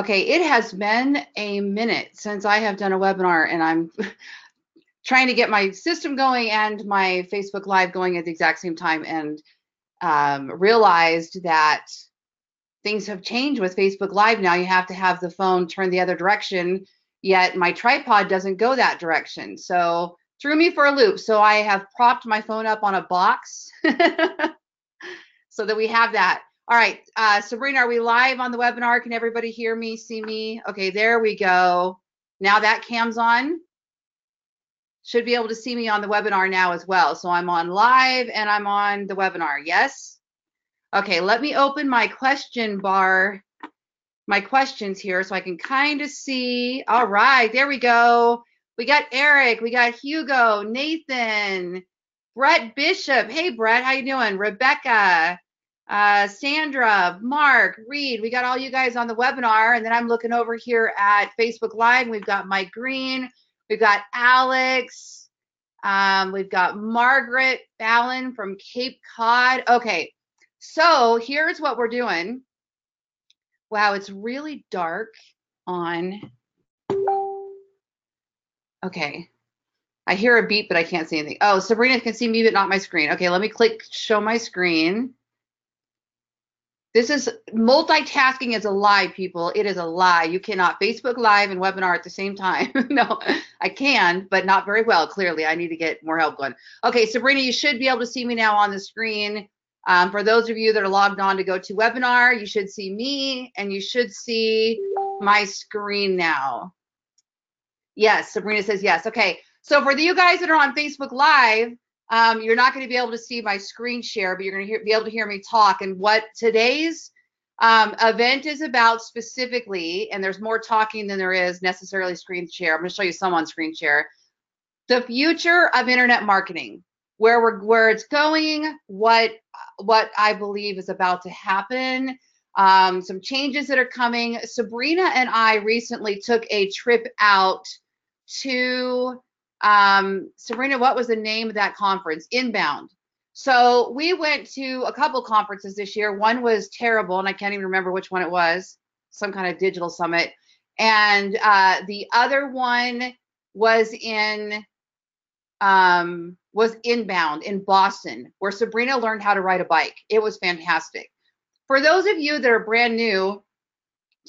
Okay, it has been a minute since I have done a webinar, and I'm trying to get my system going and my Facebook Live going at the exact same time, and realized that things have changed with Facebook Live now. You have to have the phone turn the other direction, yet my tripod doesn't go that direction. So threw me for a loop. So I have propped my phone up on a box so that we have that. All right, Sabrina, are we live on the webinar? Can everybody hear me, see me? Okay, there we go. Now that cam's on. Should be able to see me on the webinar now as well. So I'm on live and I'm on the webinar, yes? Okay, let me open my question bar, my questions here so I can kind of see. All right, there we go. We got Eric, we got Hugo, Nathan, Brett Bishop. Hey, Brett, how you doing? Rebecca, Sandra, Mark, Reed. We got all you guys on the webinar, and then I'm looking over here at Facebook Live. And we've got Mike Green, we've got Alex, we've got Margaret Ballen from Cape Cod. Okay, so here's what we're doing. Wow, it's really dark on. Okay. I hear a beep, but I can't see anything. Oh, Sabrina can see me, but not my screen. Okay, let me click show my screen. This is multitasking is a lie, people. It is a lie. You cannot Facebook Live and webinar at the same time. No, I can, but not very well. Clearly, I need to get more help going. Okay, Sabrina, you should be able to see me now on the screen. For those of you that are logged on to go to webinar, you should see me and you should see my screen now. Yes, Sabrina says yes. Okay, so for you guys that are on Facebook Live, you're not going to be able to see my screen share, but you're going to be able to hear me talk. And what today's event is about specifically, and there's more talking than there is necessarily screen share. I'm going to show you some on screen share. The future of internet marketing, where it's going, what I believe is about to happen, some changes that are coming. Sabrina and I recently took a trip out to Sabrina, what was the name of that conference? Inbound. So we went to a couple conferences this year. One was terrible, and I can't even remember which one it was, some kind of digital summit. And the other one was Inbound in Boston, where Sabrina learned how to ride a bike. It was fantastic. For those of you that are brand new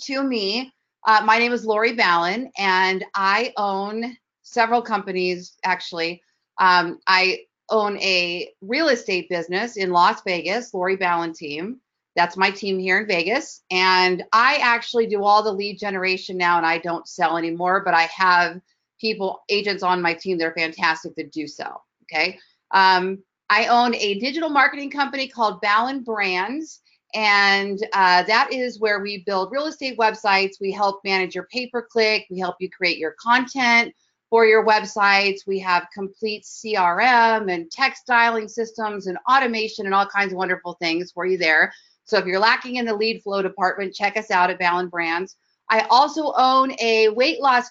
to me, my name is Lori Ballen, and I own several companies, actually. I own a real estate business in Las Vegas, Lori Ballen team. That's my team here in Vegas. And I actually do all the lead generation now, and I don't sell anymore, but I have people, agents on my team that are fantastic that do sell, okay? I own a digital marketing company called Ballen Brands, and that is where we build real estate websites. We help manage your pay-per-click. We help you create your content for your websites. We have complete CRM and text dialing systems and automation and all kinds of wonderful things for you there. So if you're lacking in the lead flow department, check us out at Ballen Brands. I also own a weight loss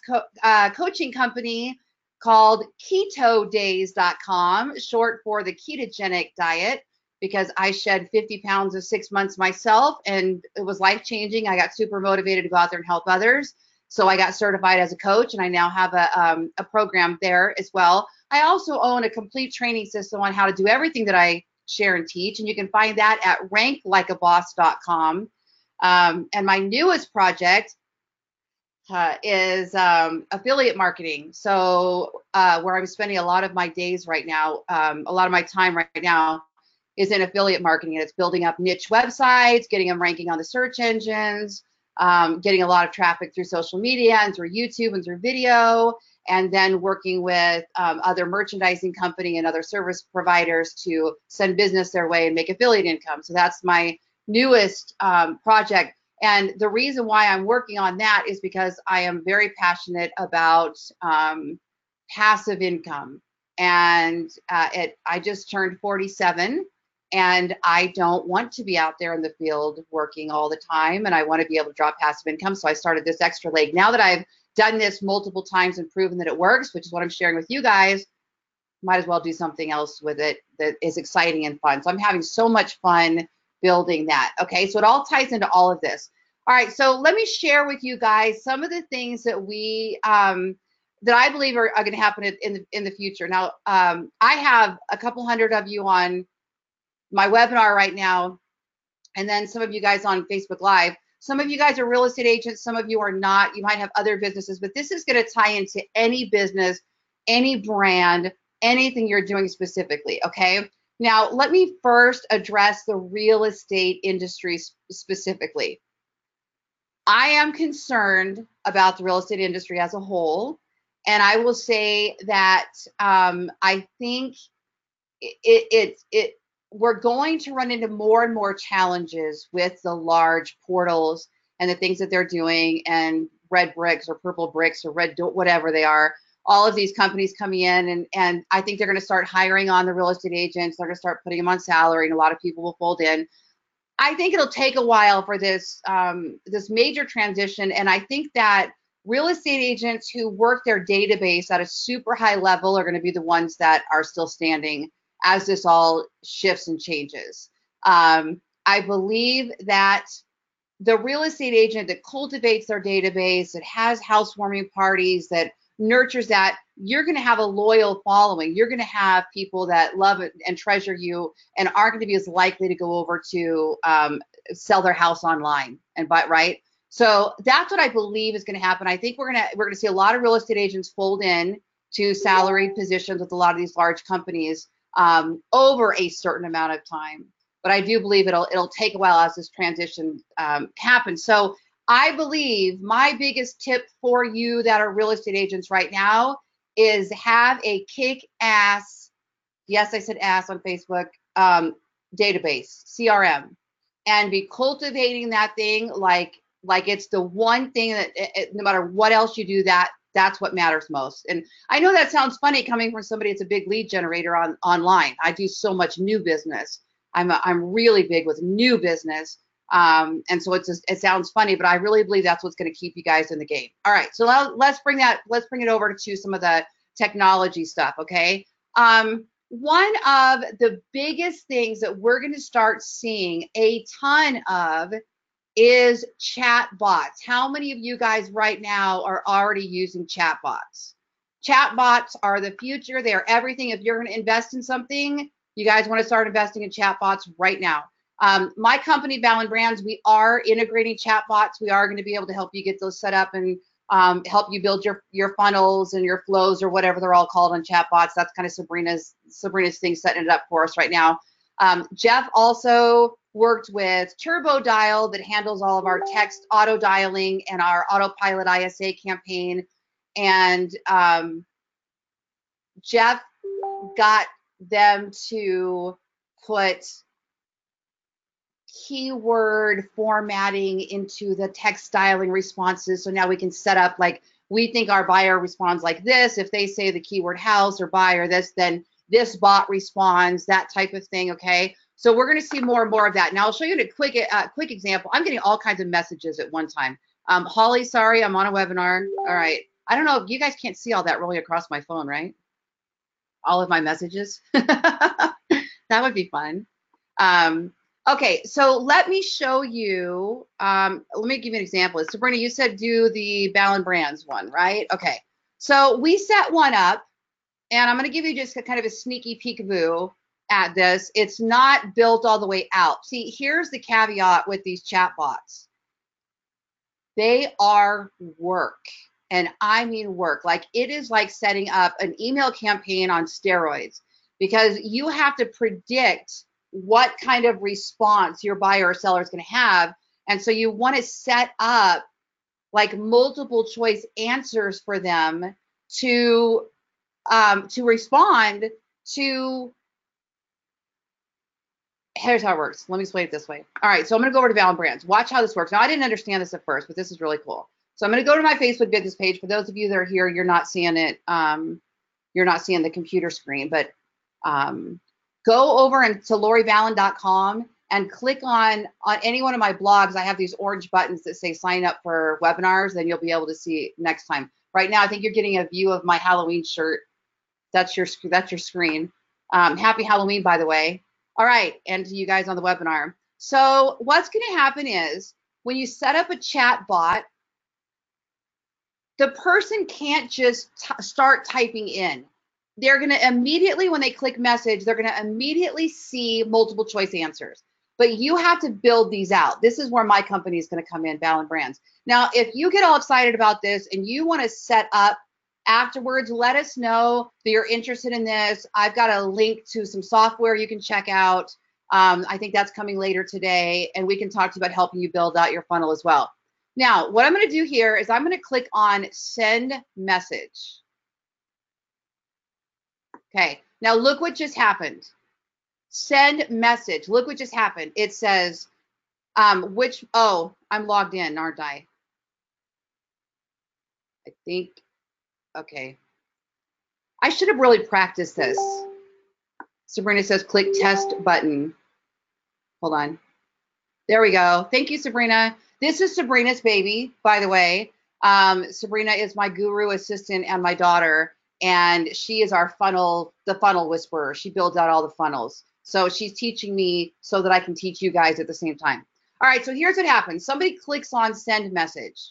coaching company called KetoDays.com, short for the ketogenic diet, because I shed 50 pounds of 6 months myself, and it was life-changing. I got super motivated to go out there and help others. So I got certified as a coach, and I now have a program there as well. I also own a complete training system on how to do everything that I share and teach, and you can find that at ranklikeaboss.com. And my newest project is affiliate marketing. So where I'm spending a lot of my days right now, a lot of my time right now is in affiliate marketing. And it's building up niche websites, getting them ranking on the search engines, getting a lot of traffic through social media and through YouTube and through video, and then working with other merchandising company and other service providers to send business their way and make affiliate income. So that's my newest project. And the reason why I'm working on that is because I am very passionate about passive income. And I just turned 47, and I don't want to be out there in the field working all the time, and I want to be able to draw passive income. So I started this extra leg. Now that I've done this multiple times and proven that it works, which is what I'm sharing with you guys, might as well do something else with it that is exciting and fun. So I'm having so much fun building that. Okay, so it all ties into all of this. All right, so let me share with you guys some of the things that we that I believe are going to happen in the future. Now, I have a couple hundred of you on my webinar right now, and then some of you guys on Facebook Live. Some of you guys are real estate agents, some of you are not. You might have other businesses, but this is going to tie into any business, any brand, anything you're doing specifically, okay? Now, let me first address the real estate industry specifically. I am concerned about the real estate industry as a whole, and I will say that I think we're going to run into more and more challenges with the large portals and the things that they're doing, and red bricks or purple bricks or red whatever they are. All of these companies coming in, and I think they're going to start hiring on the real estate agents. They're going to start putting them on salary, and a lot of people will fold in. I think it'll take a while for this this major transition, and I think that real estate agents who work their database at a super high level are going to be the ones that are still standing as this all shifts and changes. I believe that the real estate agent that cultivates their database, that has housewarming parties, that nurtures that, you're going to have a loyal following. You're going to have people that love it and treasure you and aren't going to be as likely to go over to sell their house online and buy, right? So that's what I believe is going to happen. I think we're going to see a lot of real estate agents fold in to salaried positions with a lot of these large companies over a certain amount of time. But I do believe it'll take a while as this transition happens. So I believe my biggest tip for you that are real estate agents right now is have a kick-ass, yes, I said ass on Facebook, database, CRM, and be cultivating that thing like it's the one thing that no matter what else you do, that's what matters most. And I know that sounds funny coming from somebody that's a big lead generator online. I do so much new business. I'm really big with new business. And so it sounds funny, but I really believe that's what's going to keep you guys in the game. All right, so now let's bring it over to some of the technology stuff. Okay. One of the biggest things that we're going to start seeing a ton of is chatbots. How many of you guys right now are already using chatbots? Chatbots are the future. They are everything. If you're going to invest in something, you guys want to start investing in chatbots right now. My company, Ballen Brands, we are integrating chatbots. We are going to be able to help you get those set up and help you build your funnels and your flows or whatever they're all called on chatbots. That's kind of Sabrina's thing, setting it up for us right now. Jeff also worked with TurboDial that handles all of our text auto dialing and our autopilot ISA campaign. And Jeff got them to put keyword formatting into the text styling responses. So now we can set up, like, we think our buyer responds like this. If they say the keyword house or buy or this, then this bot responds, that type of thing. Okay. So we're going to see more and more of that. Now I'll show you a quick example. I'm getting all kinds of messages at one time. Holly, sorry, I'm on a webinar. All right. I don't know if you guys can't see all that rolling across my phone, right? All of my messages. That would be fun. Okay, so let me show you, let me give you an example. Sabrina, you said do the Ballen Brands one, right? Okay, so we set one up, and I'm going to give you just kind of a sneaky peekaboo at this. It's not built all the way out. See, here's the caveat with these chatbots. They are work, and I mean work. Like, it is like setting up an email campaign on steroids, because you have to predict what kind of response your buyer or seller is going to have. And so you want to set up like multiple choice answers for them to respond to. Here's how it works. Let me explain it this way. All right, so I'm going to go over to Ballen Brands. Watch how this works. Now, I didn't understand this at first, but this is really cool. So I'm going to go to my Facebook business page. For those of you that are here, you're not seeing it. You're not seeing the computer screen, but go over to loriballen.com and click on any one of my blogs. I have these orange buttons that say sign up for webinars, then you'll be able to see next time. Right now, I think you're getting a view of my Halloween shirt. That's your screen. Happy Halloween, by the way. All right, and to you guys on the webinar. So what's going to happen is when you set up a chat bot, the person can't just start typing in. They're going to immediately, when they click message, they're going to immediately see multiple choice answers. But you have to build these out. This is where my company is going to come in, Ballen Brands. Now, if you get all excited about this and you want to set up afterwards, let us know that you're interested in this. I've got a link to some software you can check out. I think that's coming later today, and we can talk to you about helping you build out your funnel as well. Now, what I'm going to do here is I'm going to click on send message. Okay, now look what just happened. Send message. Look what just happened. It says, oh, I'm logged in, aren't I? I think, okay. I should have really practiced this. Sabrina says, click test button. Hold on. There we go. Thank you, Sabrina. This is Sabrina's baby, by the way. Sabrina is my guru assistant and my daughter, and she is our the funnel whisperer. She builds out all the funnels. So she's teaching me so that I can teach you guys at the same time. All right, so here's what happens. Somebody clicks on send message,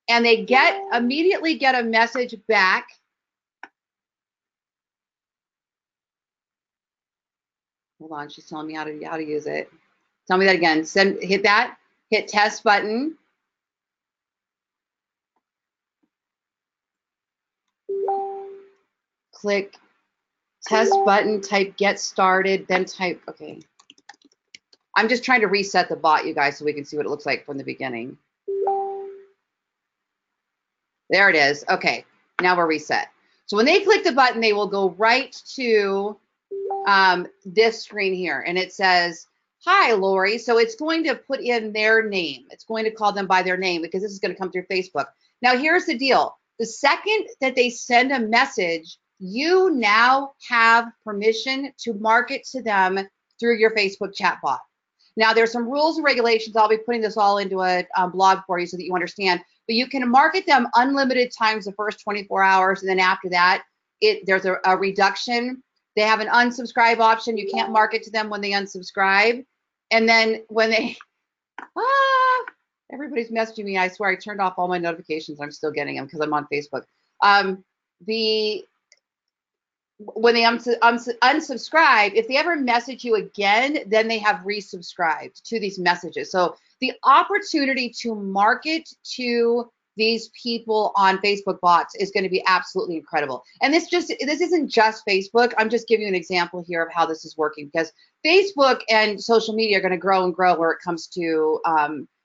and they immediately get a message back. Hold on, she's telling me how to use it. Tell me that again. Hit that. Hit test button. Click test button, type get started, then type, okay. I'm just trying to reset the bot, you guys, so we can see what it looks like from the beginning. There it is. Okay, now we're reset. So when they click the button, they will go right to this screen here, and it says, hi, Lori. So it's going to put in their name. It's going to call them by their name because this is going to come through Facebook. Now, here's the deal. The second that they send a message, you now have permission to market to them through your Facebook chatbot. Now, there's some rules and regulations. I'll be putting this all into a blog for you so that you understand. But you can market them unlimited times the first 24 hours, and then after that, there's a reduction. They have an unsubscribe option. You can't market to them when they unsubscribe. And then when they, everybody's messaging me. I swear I turned off all my notifications. I'm still getting them because I'm on Facebook. When they unsubscribe, if they ever message you again, then they have resubscribed to these messages. So the opportunity to market to these people on Facebook bots is going to be absolutely incredible. And this isn't just Facebook. I'm just giving you an example here of how this is working, because Facebook and social media are going to grow and grow where it comes to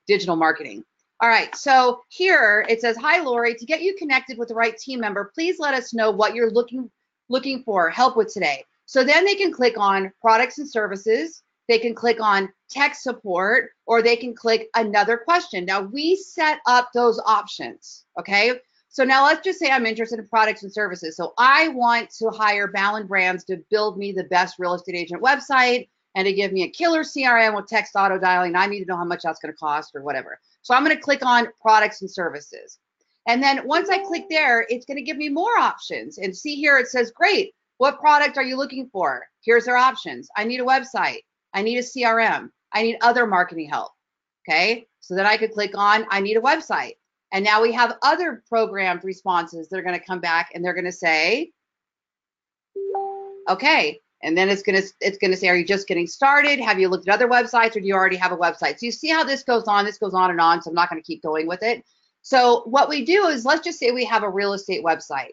digital marketing. All right, so here it says, hi, Lori, to get you connected with the right team member, please let us know what you're looking for help with today. So then they can click on products and services, they can click on tech support, or they can click another question. Now we set up those options, okay? So now let's just say I'm interested in products and services. So I want to hire Ballen Brands to build me the best real estate agent website and to give me a killer CRM with text auto dialing. I need to know how much that's gonna cost or whatever. So I'm gonna click on products and services. And then once I click there, it's going to give me more options. And see here, it says, great, what product are you looking for? Here's their options. I need a website. I need a CRM. I need other marketing help. Okay, so then I could click on, I need a website. And now we have other programmed responses that are going to come back, and they're going to say, okay. And then it's going to say, are you just getting started? Have you looked at other websites, or do you already have a website? So you see how this goes on and on. So I'm not going to keep going with it. So what we do is, let's just say we have a real estate website.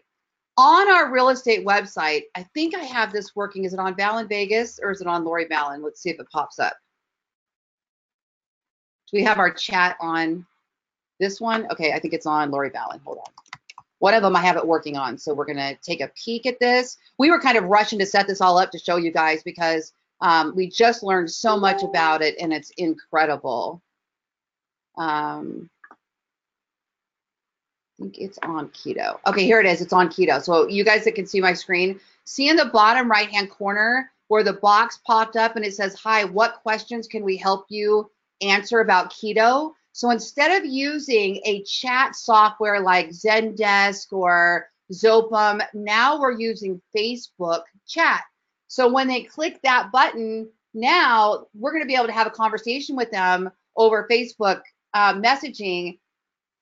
On our real estate website, I think I have this working. Is it on Ballen Vegas or is it on Lori Ballen? Let's see if it pops up. Do we have our chat on this one? Okay, I think it's on Lori Ballen. Hold on. One of them I have it working on. So we're going to take a peek at this. We were kind of rushing to set this all up to show you guys because we just learned so much about it, and it's incredible. I think it's on keto. Okay, here it is. It's on keto. So you guys that can see my screen, see in the bottom right-hand corner where the box popped up and it says, hi, what questions can we help you answer about keto? So instead of using a chat software like Zendesk or Zopum, now we're using Facebook chat. So when they click that button, now we're going to be able to have a conversation with them over Facebook messaging,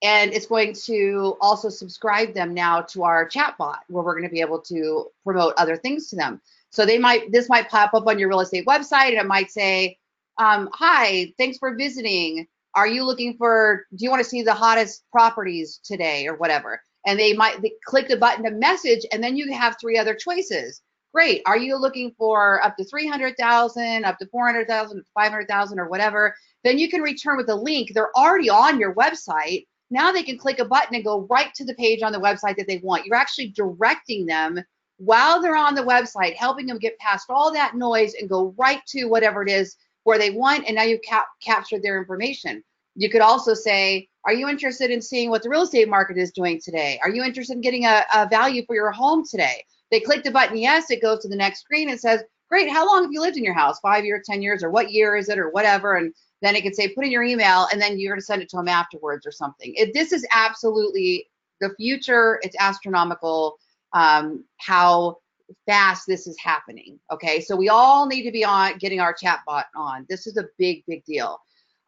and it's going to also subscribe them now to our chatbot, where we're going to be able to promote other things to them. So this might pop up on your real estate website, and it might say, hi, thanks for visiting. Do you want to see the hottest properties today or whatever? And they click the button to message, and then you have 3 other choices. Great. Are you looking for up to 300,000, up to 400,000, 500,000 or whatever? Then you can return with a link. They're already on your website. Now they can click a button and go right to the page on the website that they want. You're actually directing them while they're on the website, helping them get past all that noise and go right to whatever it is where they want, and now you've captured their information. You could also say, are you interested in seeing what the real estate market is doing today? Are you interested in getting a value for your home today? They click the button yes, it goes to the next screen and says, great, how long have you lived in your house? 5 years, 10 years, or what year is it, or whatever, and then it could say, put in your email, and then you're going to send it to them afterwards or something. This is absolutely the future. It's astronomical how fast this is happening. Okay, so we all need to be on getting our chatbot on. This is a big, big deal.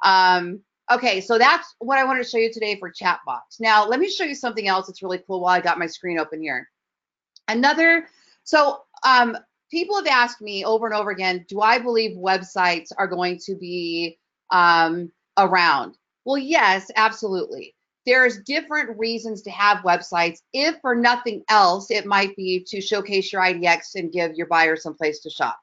Okay, so that's what I wanted to show you today for chatbots. Now, let me show you something else that's really cool while I got my screen open here. People have asked me over and over again, do I believe websites are going to be around? Well, yes, absolutely. There's different reasons to have websites. If for nothing else, it might be to showcase your IDX and give your buyers some place to shop.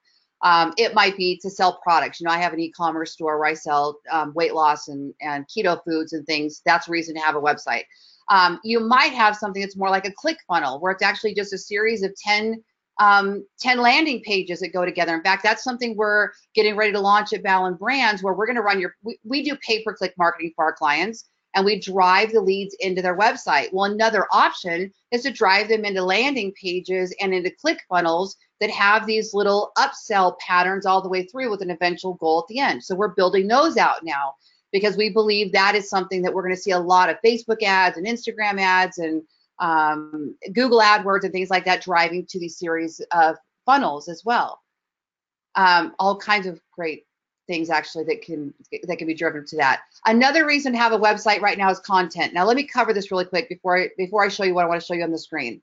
It might be to sell products. I have an e-commerce store where I sell weight loss and keto foods and things. That's a reason to have a website. You might have something that's more like a click funnel, where it's actually just a series of 10 landing pages that go together. In fact, that's something we're getting ready to launch at Ballen Brands, where we're going to run we do pay-per-click marketing for our clients, and we drive the leads into their website. Well, another option is to drive them into landing pages and into click funnels that have these little upsell patterns all the way through with an eventual goal at the end. So we're building those out now, because we believe that is something that we're going to see a lot of Facebook ads and Instagram ads and Google AdWords and things like that driving to these series of funnels as well. All kinds of great things actually that can be driven to that. Another reason to have a website right now is content. Now let me cover this really quick before I show you what I want to show you on the screen.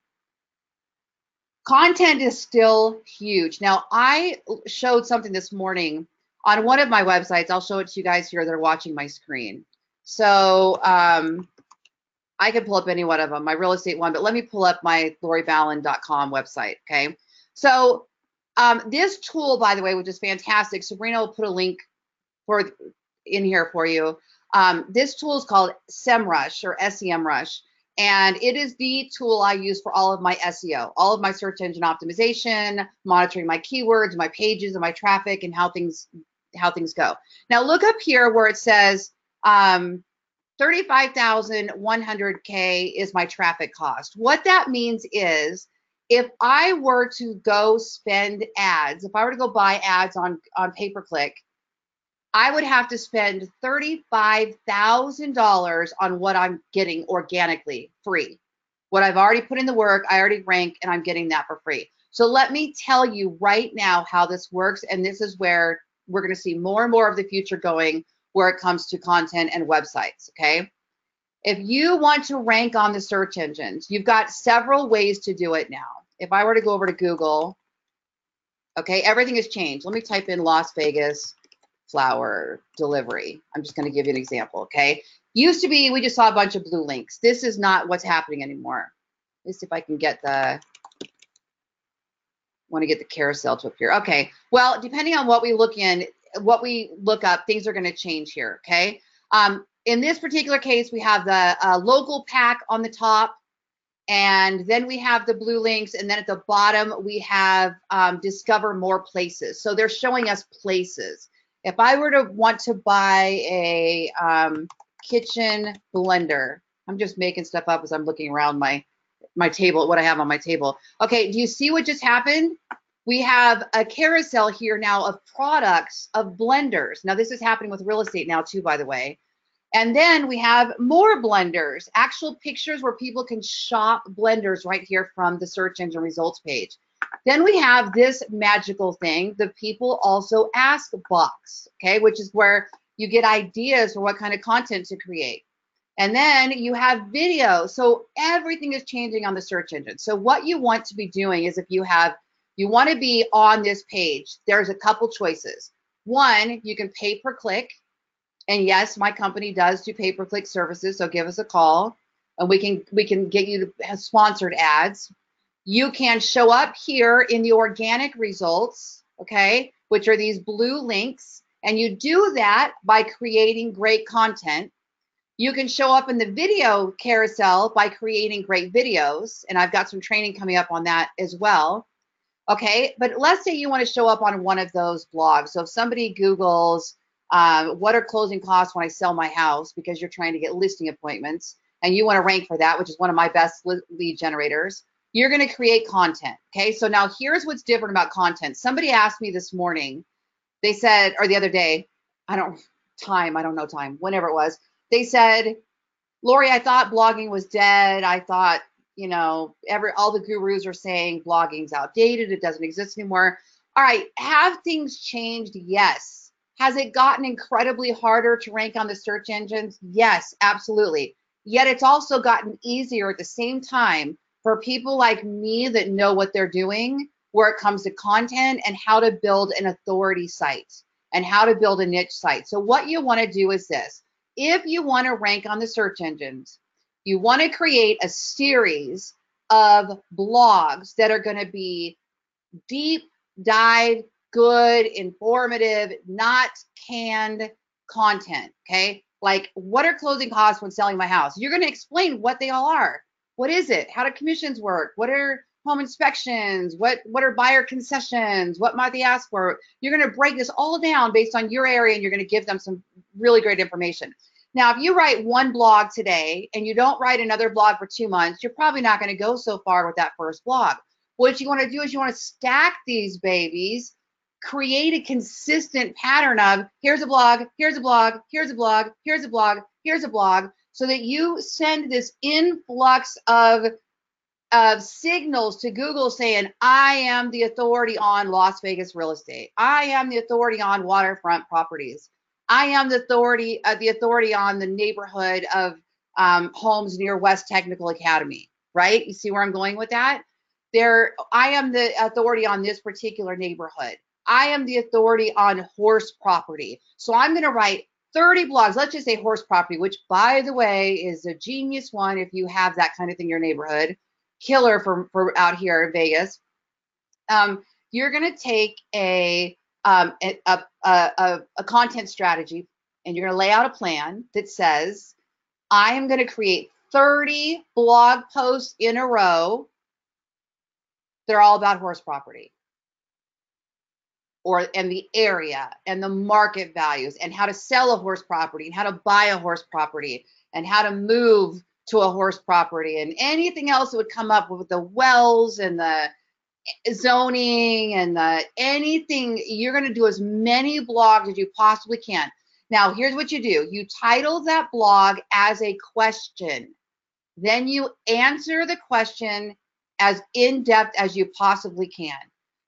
Content is still huge. Now I showed something this morning on one of my websites. I'll show it to you guys here that are watching my screen. So I could pull up any one of them, my real estate one, but let me pull up my loriballen.com website, okay? So this tool, by the way, which is fantastic, Sabrina will put a link in here for you. This tool is called SEMrush or SEMrush, and it is the tool I use for all of my SEO, all of my search engine optimization, monitoring my keywords, my pages, and my traffic, and how things go. Now look up here where it says 35,100K is my traffic cost. What that means is, if I were to go spend ads, if I were to go buy ads on pay-per-click, I would have to spend $35,000 on what I'm getting organically, free. What I've already put in the work, I already rank, and I'm getting that for free. So let me tell you right now how this works, and this is where we're going to see more and more of the future going, where it comes to content and websites, okay? If you want to rank on the search engines, you've got several ways to do it now. If I were to go over to Google, okay, everything has changed. Let me type in Las Vegas flower delivery. I'm just going to give you an example, okay? Used to be, we just saw a bunch of blue links. This is not what's happening anymore. Let's see if I can get want to get the carousel to appear. Okay, well, depending on what we look up, things are going to change here, okay? In this particular case, we have the local pack on the top, and then we have the blue links, and then at the bottom, we have discover more places. So they're showing us places. If I were to want to buy a kitchen blender, I'm just making stuff up as I'm looking around my table, what I have on my table. Okay, do you see what just happened? We have a carousel here now of products of blenders. Now this is happening with real estate now too, by the way. And then we have more blenders, actual pictures where people can shop blenders right here from the search engine results page. Then we have this magical thing, the people also ask box, okay, which is where You get ideas for what kind of content to create. And then you have video. So everything is changing on the search engine. So what you want to be doing is if you want to be on this page, there's a couple choices. One, you can pay per click. And yes, my company does do pay per click services. So give us a call and we can get you to sponsored ads. You can show up here in the organic results, okay, which are these blue links. And you do that by creating great content. You can show up in the video carousel by creating great videos. And I've got some training coming up on that as well. Okay, but let's say you want to show up on one of those blogs. So if somebody Googles, what are closing costs when I sell my house, because you're trying to get listing appointments and you want to rank for that, which is one of my best lead generators, you're going to create content. Okay, so now here's what's different about content. Somebody asked me this morning, they said, or the other day, I don't know time, whenever it was, they said, Lori, I thought blogging was dead. I thought, all the gurus are saying blogging's outdated. It doesn't exist anymore. All right, have things changed? Yes. Has it gotten incredibly harder to rank on the search engines? Yes, absolutely. Yet it's also gotten easier at the same time for people like me that know what they're doing where it comes to content and how to build an authority site and how to build a niche site. So what you want to do is this. If you want to rank on the search engines, you want to create a series of blogs that are going to be deep dive, good, informative, not canned content, okay? Like, what are closing costs when selling my house? You're going to explain what they all are. What is it? How do commissions work? What are home inspections? What are buyer concessions? What might they ask for? You're going to break this all down based on your area, and you're going to give them some really great information. Now, if you write one blog today and you don't write another blog for 2 months, you're probably not going to go so far with that first blog. What you want to do is you want to stack these babies, create a consistent pattern of here's a blog, here's a blog, here's a blog, here's a blog, here's a blog, so that you send this influx of signals to Google saying, I am the authority on Las Vegas real estate. I am the authority on waterfront properties. I am the authority on the neighborhood of homes near West Technical Academy, right? You see where I'm going with that? I am the authority on this particular neighborhood. I am the authority on horse property. So I'm going to write 30 blogs. Let's just say horse property, which, by the way, is a genius one if you have that kind of thing in your neighborhood. Killer for out here in Vegas. You're going to take a content strategy, and you're going to lay out a plan that says, I am going to create 30 blog posts in a row. They're all about horse property and the area and the market values and how to sell a horse property and how to buy a horse property and how to move to a horse property and anything else that would come up with the wells and the zoning and anything. You're going to do as many blogs as you possibly can. Now, here's what you do. You title that blog as a question. Then you answer the question as in-depth as you possibly can.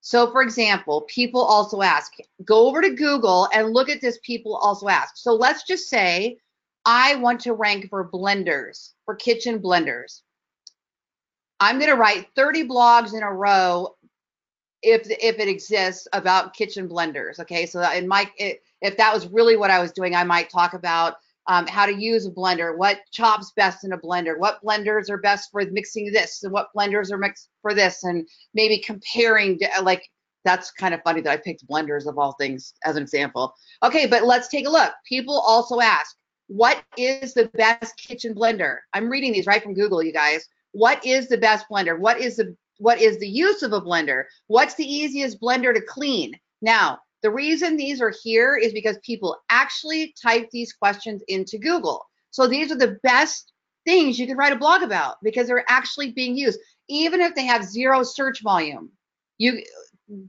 So, for example, people also ask. Go over to Google and look at this people also ask. So let's just say I want to rank for blenders, for kitchen blenders. I'm going to write 30 blogs in a row if it exists about kitchen blenders. Okay, so if that was really what I was doing, I might talk about how to use a blender, what chops best in a blender, what blenders are best for mixing this, and what blenders are mixed for this, and maybe comparing, like, that's kind of funny that I picked blenders of all things as an example. Okay, but let's take a look. People also ask, what is the best kitchen blender? I'm reading these right from Google, you guys. What is the best blender? What is the use of a blender? What's the easiest blender to clean? Now, the reason these are here is because people actually type these questions into Google. So these are the best things you could write a blog about because they're actually being used, even if they have zero search volume.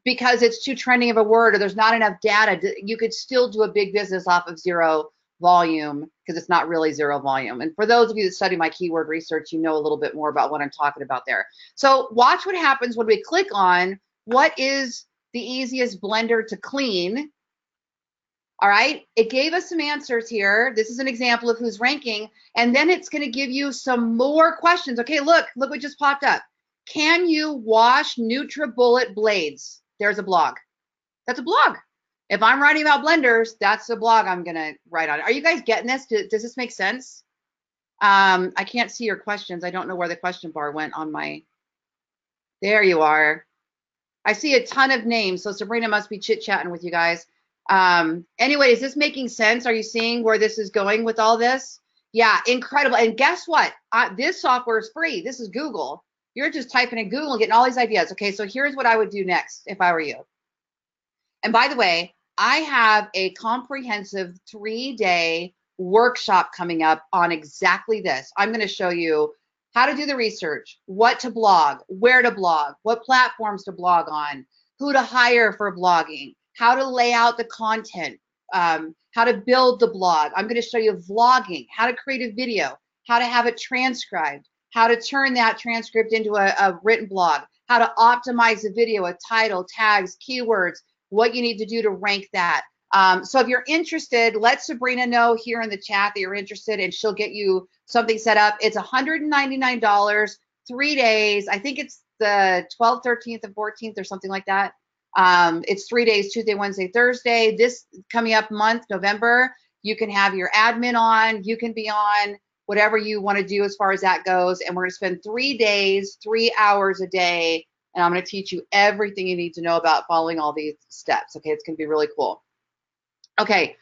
Because it's too trending of a word or there's not enough data, you could still do a big business off of zero volume because it's not really zero volume. And for those of you that study my keyword research, you know a little bit more about what I'm talking about there. So watch what happens when we click on what is the easiest blender to clean. All right, it gave us some answers here. This is an example of who's ranking, and then it's going to give you some more questions. Okay, look what just popped up. Can you wash NutriBullet blades? There's a blog. That's a blog. If I'm writing about blenders, that's a blog I'm going to write on. Are you guys getting this? Does this make sense? I can't see your questions. I don't know where the question bar went on my, there you are. I see a ton of names, so Sabrina must be chit-chatting with you guys. Anyway, is this making sense? Are you seeing where this is going with all this? Yeah, incredible. And guess what? This software is free. This is Google. You're just typing in Google and getting all these ideas. Okay, so here's what I would do next if I were you. And by the way, I have a comprehensive 3-day workshop coming up on exactly this. I'm going to show you how to do the research, what to blog, where to blog, what platforms to blog on, who to hire for blogging, how to lay out the content, how to build the blog. I'm going to show you vlogging, how to create a video, how to have it transcribed, how to turn that transcript into a written blog, how to optimize the video, a title, tags, keywords, what you need to do to rank that. So if you're interested, let Sabrina know here in the chat that you're interested, and she'll get you something set up. It's $199, 3 days. I think it's the 12th, 13th, and 14th or something like that. It's 3 days, Tuesday, Wednesday, Thursday. This coming up month, November, you can have your admin on, you can be on, whatever you want to do as far as that goes. And we're going to spend 3 days, 3 hours a day, and I'm going to teach you everything you need to know about following all these steps. Okay, it's going to be really cool. Okay,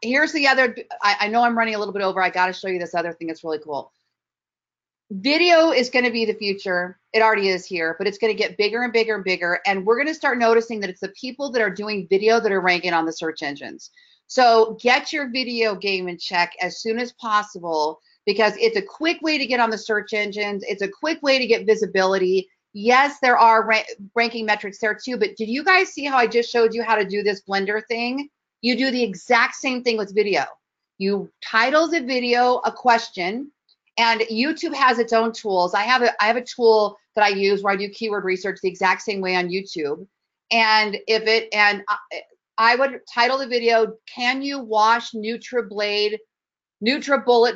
here's the other, I know I'm running a little bit over. I got to show you this other thing that's really cool. Video is going to be the future. It already is here, but it's going to get bigger and bigger and bigger. And we're going to start noticing that it's the people that are doing video that are ranking on the search engines. So get your video game in check as soon as possible, because it's a quick way to get on the search engines. It's a quick way to get visibility. Yes, there are ranking metrics there too, but did you guys see how I just showed you how to do this Blender thing? You do the exact same thing with video. You title the video a question, and YouTube has its own tools. I have a tool that I use where I do keyword research the exact same way on YouTube. And I would title the video, "Can you wash NutriBullet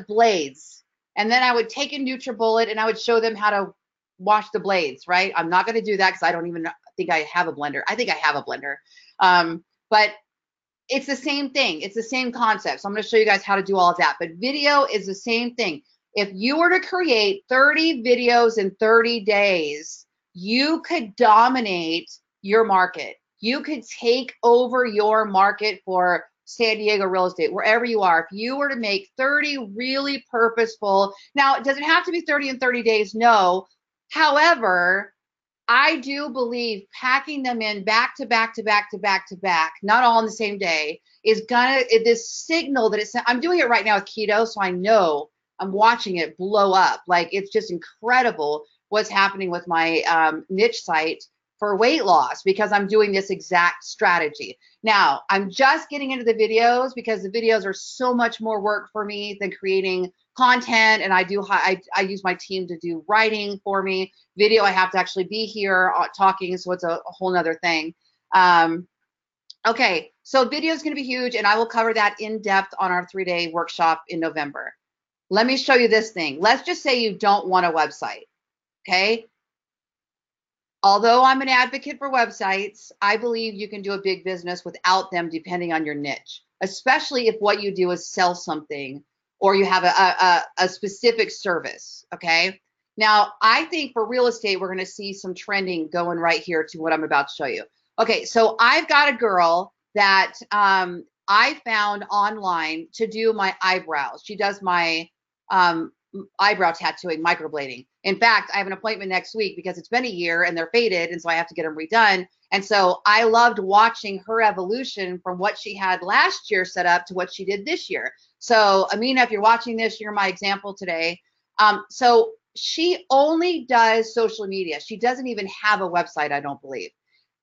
blades?" And then I would take a NutriBullet and I would show them how to wash the blades, right? I'm not going to do that because I don't even think I have a blender. I think I have a blender. But it's the same thing. It's the same concept. So I'm going to show you guys how to do all of that. But video is the same thing. If you were to create 30 videos in 30 days, you could dominate your market. You could take over your market for San Diego real estate, wherever you are. If you were to make 30 really purposeful, now it doesn't have to be 30 in 30 days, no. However, I do believe packing them in back to back to back to back to back, not all on the same day, is gonna, this signal that it's, I'm doing it right now with keto, so I know I'm watching it blow up. Like, it's just incredible what's happening with my niche site for weight loss, because I'm doing this exact strategy. Now, I'm just getting into the videos because the videos are so much more work for me than creating content, and I use my team to do writing for me. Video, I have to actually be here talking, so it's a whole nother thing. Okay, so video is going to be huge, and I will cover that in depth on our 3-day workshop in November. Let me show you this thing. Let's just say you don't want a website, okay? Although I'm an advocate for websites, I believe you can do a big business without them, depending on your niche, especially if what you do is sell something or you have a specific service, okay? Now, I think for real estate, we're going to see some trending going right here to what I'm about to show you. Okay, so I've got a girl that I found online to do my eyebrows. She does my eyebrow tattooing, microblading. In fact, I have an appointment next week because it's been a year and they're faded, and so I have to get them redone. And so I loved watching her evolution from what she had last year set up to what she did this year. So Amina, if you're watching this, you're my example today. So she only does social media. She doesn't even have a website, I don't believe.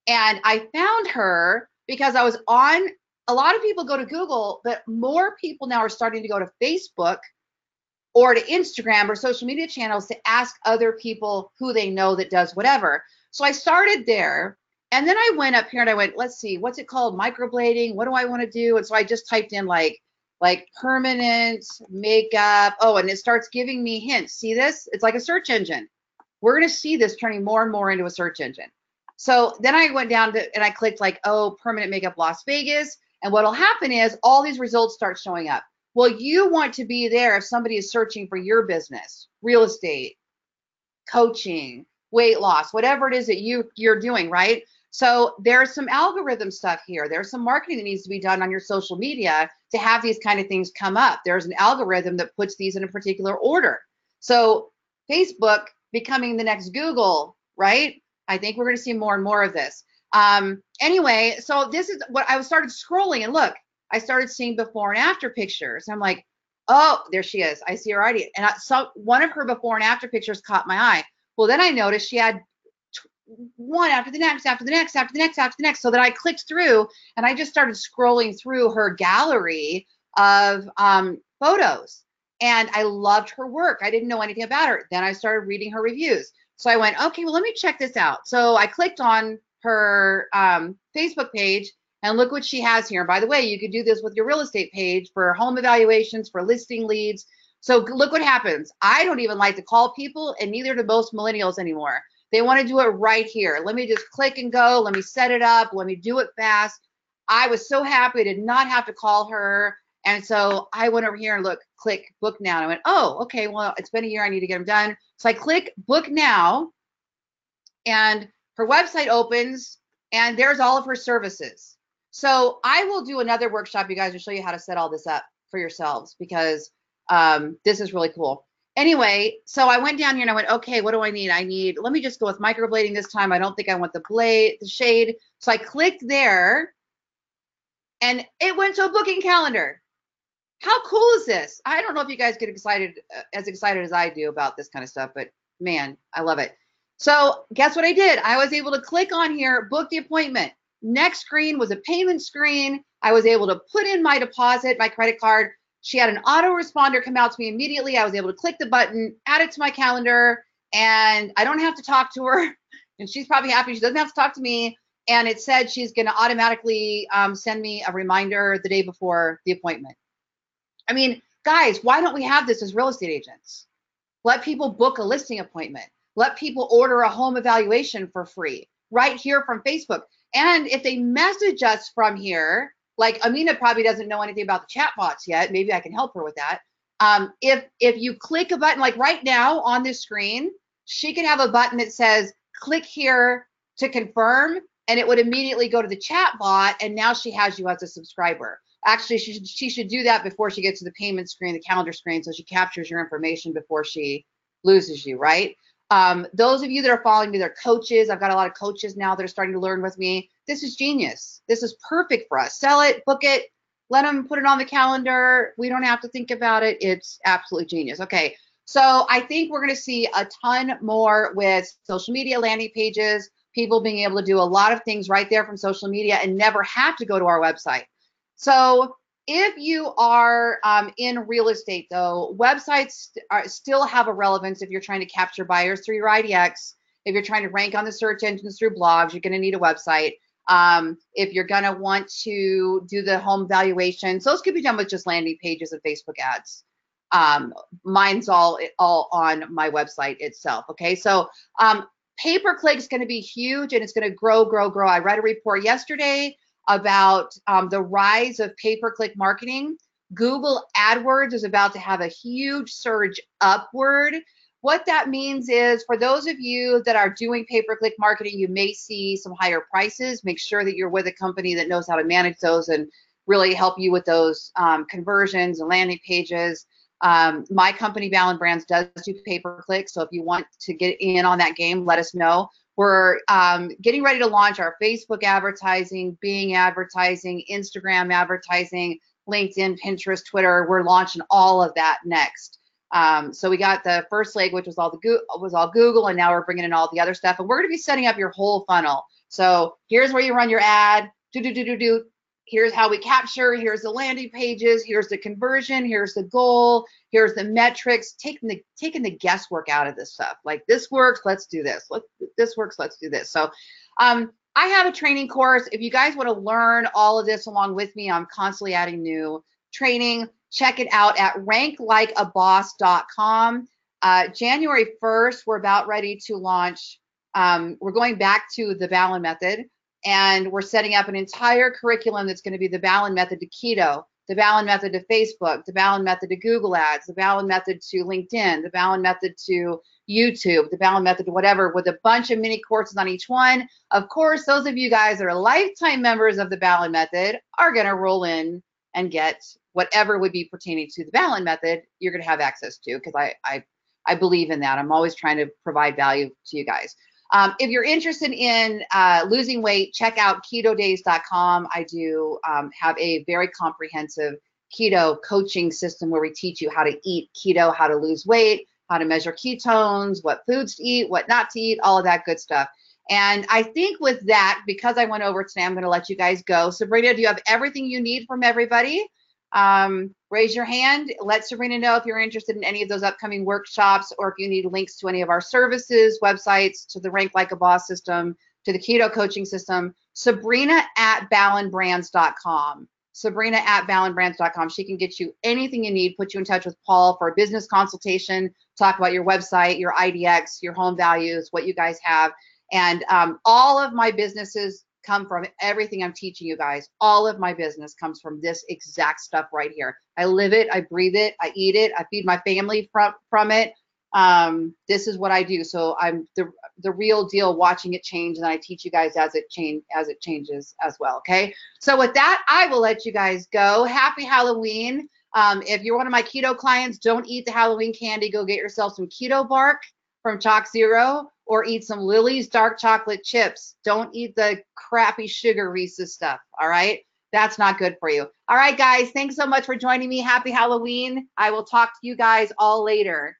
And I found her because I was on, a lot of people go to Google, but more people now are starting to go to Facebook or to Instagram or social media channels to ask other people who they know that does whatever. So I started there, And then I went up here and I went, let's see, what's it called? Microblading. What do I want to do? And so I just typed in like permanent makeup. Oh, and it starts giving me hints. See this? It's like a search engine. We're going to see this turning more and more into a search engine. So then I went down to, and I clicked like, oh, permanent makeup Las Vegas. And what'll happen is all these results start showing up. Well, you want to be there if somebody is searching for your business, real estate, coaching, weight loss, whatever it is that you're doing, right? So there's some algorithm stuff here. There's some marketing that needs to be done on your social media to have these kind of things come up. There's an algorithm that puts these in a particular order. So Facebook becoming the next Google, right? I think we're going to see more and more of this. Anyway, so this is what I started scrolling, and look, I started seeing before and after pictures. I'm like, oh, there she is. I see her already. And so one of her before and after pictures caught my eye. Well, then I noticed she had one after the next, after the next, after the next, after the next. So that I clicked through and I just started scrolling through her gallery of photos. And I loved her work. I didn't know anything about her. Then I started reading her reviews. So I went, okay, well, let me check this out. So I clicked on her Facebook page, and look what she has here. And by the way, you could do this with your real estate page for home evaluations, for listing leads. So look what happens. I don't even like to call people, and neither do most millennials anymore. They want to do it right here. Let me just click and go. Let me set it up. Let me do it fast. I was so happy I did not have to call her. And so I went over here and look, click book now. And I went, oh, okay, well, it's been a year. I need to get them done. So I click book now, and her website opens, and there's all of her services. So I will do another workshop, you guys, to show you how to set all this up for yourselves, because this is really cool. Anyway, so I went down here and I went, okay, what do I need? Let me just go with microblading this time. I don't think I want the shade. So I clicked there, and it went to a booking calendar. How cool is this? I don't know if you guys get excited as I do about this kind of stuff, but man, I love it. So guess what I did? I was able to click on here, book the appointment. Next screen was a payment screen. I was able to put in my deposit, my credit card. She had an autoresponder come out to me immediately. I was able to click the button, add it to my calendar, and I don't have to talk to her. And she's probably happy she doesn't have to talk to me. And it said she's going to automatically send me a reminder the day before the appointment. I mean, guys, why don't we have this as real estate agents? Let people book a listing appointment. Let people order a home evaluation for free right here from Facebook. And if they message us from here, like Amina probably doesn't know anything about the chatbots yet. Maybe I can help her with that. If you click a button, like right now on this screen, she could have a button that says, click here to confirm, and it would immediately go to the chatbot, and now she has you as a subscriber. Actually, she should do that before she gets to the payment screen, the calendar screen, so she captures your information before she loses you, right? Those of you that are following me, they're coaches. I've got a lot of coaches now that are starting to learn with me. This is genius. This is perfect for us. Sell it, book it, let them put it on the calendar. We don't have to think about it. It's absolutely genius. Okay, so I think we're going to see a ton more with social media landing pages, people being able to do a lot of things right there from social media and never have to go to our website. So if you are in real estate, though, websites still have a relevance if you're trying to capture buyers through your IDX. If you're trying to rank on the search engines through blogs, you're going to need a website. If you're going to want to do the home valuations, those could be done with just landing pages and Facebook ads. Mine's all on my website itself. Okay, so pay-per-click is going to be huge, and it's going to grow. I read a report yesterday about the rise of pay-per-click marketing. Google AdWords is about to have a huge surge upward. What that means is, for those of you that are doing pay-per-click marketing, you may see some higher prices. Make sure that you're with a company that knows how to manage those and really help you with those conversions and landing pages. My company, Ballen Brands, does do pay-per-click, so if you want to get in on that game, let us know. We're getting ready to launch our Facebook advertising, Bing advertising, Instagram advertising, LinkedIn, Pinterest, Twitter. We're launching all of that next. So we got the first leg, which was all Google, and now we're bringing in all the other stuff. And we're going to be setting up your whole funnel. So here's where you run your ad. Here's how we capture. Here's the landing pages. Here's the conversion. Here's the goal. Here's the metrics. Taking the guesswork out of this stuff. Like, this works, let's do this. This works, let's do this. So I have a training course. If you guys want to learn all of this along with me, I'm constantly adding new training. Check it out at ranklikeaboss.com. January 1st, we're about ready to launch. We're going back to the Ballen method, and we're setting up an entire curriculum that's going to be the Ballen method to keto, the Ballen method to Facebook, the Ballen method to Google Ads, the Ballen method to LinkedIn, the Ballen method to YouTube, the Ballen method to whatever, with a bunch of mini courses on each one. Of course, those of you guys that are lifetime members of the Ballen method are going to roll in and get whatever would be pertaining to the Ballen method you're going to have access to, because I believe in that. I'm always trying to provide value to you guys. If you're interested in losing weight, check out ketodays.com. I do have a very comprehensive keto coaching system where we teach you how to eat keto, how to lose weight, how to measure ketones, what foods to eat, what not to eat, all of that good stuff. And I think with that, because I went over today, I'm going to let you guys go. Sabrina, do you have everything you need from everybody? Raise your hand. Let Sabrina know if you're interested in any of those upcoming workshops, or if you need links to any of our services, websites, to the Rank Like a Boss system, to the keto coaching system. Sabrina@ballenbrands.com. Sabrina@ballenbrands.com. She can get you anything you need, put you in touch with Paul for a business consultation, talk about your website, your IDX, your home values, what you guys have. And all of my businesses come from everything I'm teaching you guys. All of my business comes from this exact stuff right here. I live it, I breathe it, I eat it, I feed my family from it. This is what I do. So I'm the real deal, watching it change, and I teach you guys as it changes as well. Okay. So with that, I will let you guys go. Happy Halloween. If you're one of my keto clients, don't eat the Halloween candy. Go get yourself some keto bark from Chalk Zero, or eat some Lily's dark chocolate chips. Don't eat the crappy sugar Reese's stuff. All right. That's not good for you. All right, guys. Thanks so much for joining me. Happy Halloween. I will talk to you guys all later.